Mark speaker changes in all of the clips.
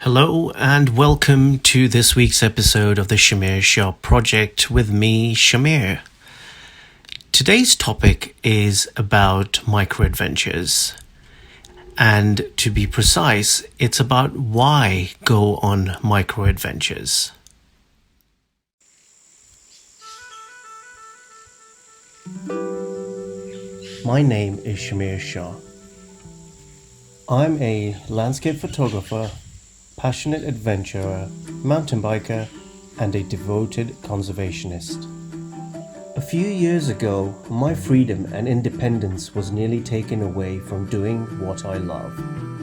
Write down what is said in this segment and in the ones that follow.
Speaker 1: Hello and welcome to this week's episode of the Shah project with me, Shamir. Today's topic is about microadventures. And to be precise, it's about why go on microadventures. My name is Shamir Shah. I'm a landscape photographer, passionate adventurer, mountain biker, and a devoted conservationist. A few years ago, my freedom and independence was nearly taken away from doing what I love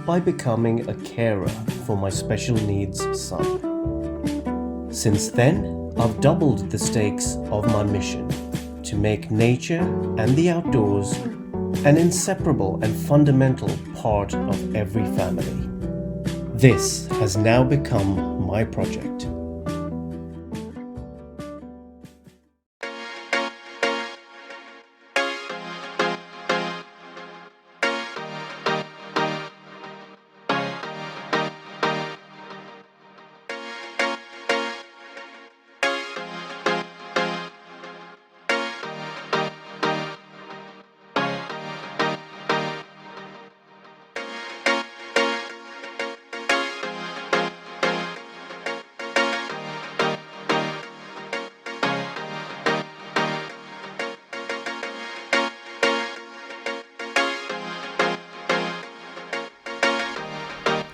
Speaker 1: by becoming a carer for my special needs son. Since then, I've doubled the stakes of my mission to make nature and the outdoors an inseparable and fundamental part of every family. This has now become my project.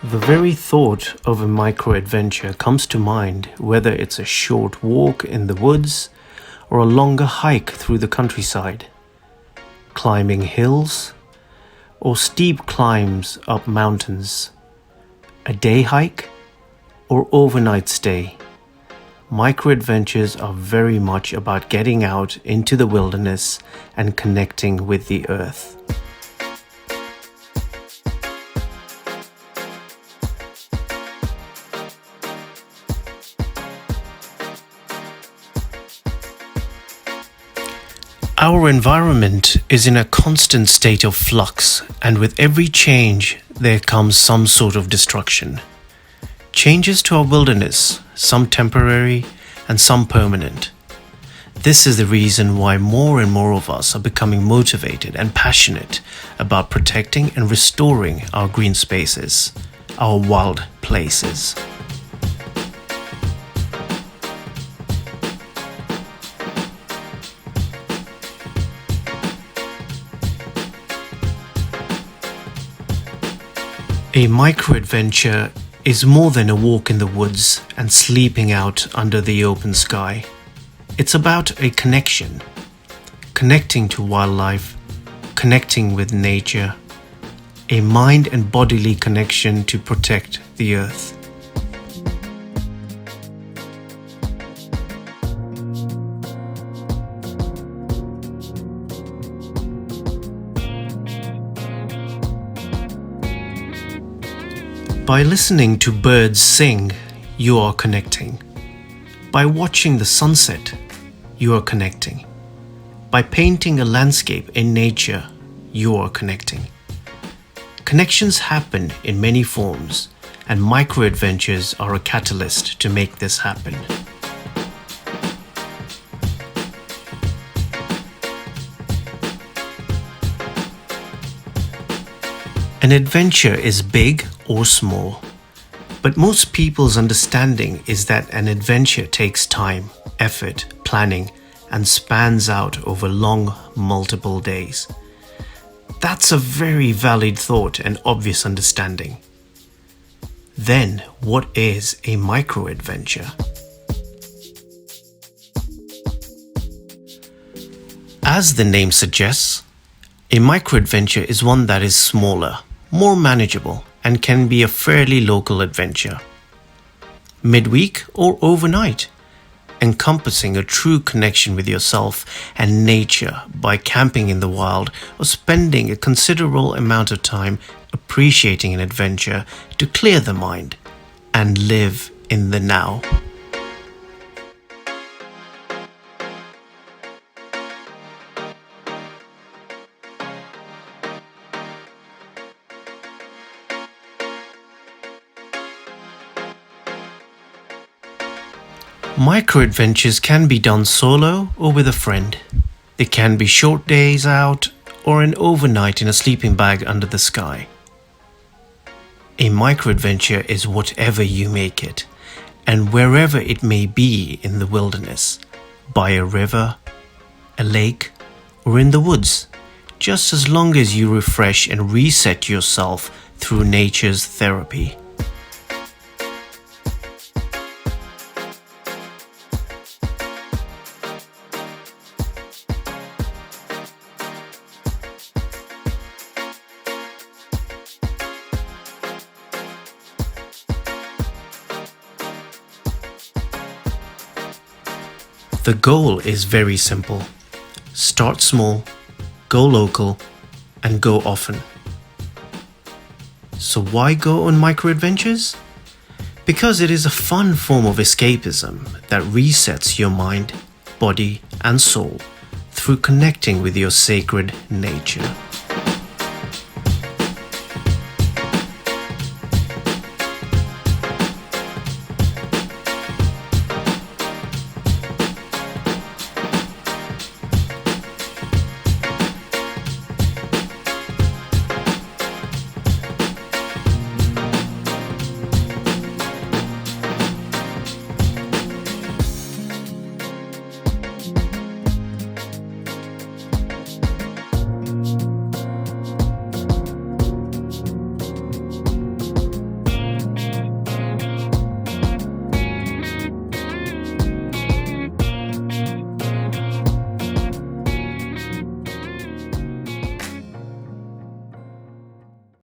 Speaker 1: The very thought of a microadventure comes to mind, whether it's a short walk in the woods or a longer hike through the countryside, climbing hills or steep climbs up mountains, a day hike or overnight stay. Microadventures are very much about getting out into the wilderness and connecting with the earth. Our environment is in a constant state of flux, and with every change, there comes some sort of destruction. Changes to our wilderness, some temporary and some permanent. This is the reason why more and more of us are becoming motivated and passionate about protecting and restoring our green spaces, our wild places. A microadventure is more than a walk in the woods and sleeping out under the open sky. It's about a connection. Connecting to wildlife, connecting with nature, a mind and bodily connection to protect the earth. By listening to birds sing, you are connecting. By watching the sunset, you are connecting. By painting a landscape in nature, you are connecting. Connections happen in many forms, and microadventures are a catalyst to make this happen. An adventure is big or small, but most people's understanding is that an adventure takes time, effort, planning, and spans out over long, multiple days. That's a very valid thought and obvious understanding. Then, what is a microadventure? As the name suggests, a microadventure is one that is smaller, more manageable, and can be a fairly local adventure. Midweek or overnight, encompassing a true connection with yourself and nature by camping in the wild or spending a considerable amount of time appreciating an adventure to clear the mind and live in the now. Microadventures can be done solo or with a friend. They can be short days out or an overnight in a sleeping bag under the sky. A microadventure is whatever you make it, and wherever it may be in the wilderness, by a river, a lake, or in the woods, just as long as you refresh and reset yourself through nature's therapy. The goal is very simple. Start small, go local, and go often. So why go on microadventures? Because it is a fun form of escapism that resets your mind, body, and soul through connecting with your sacred nature.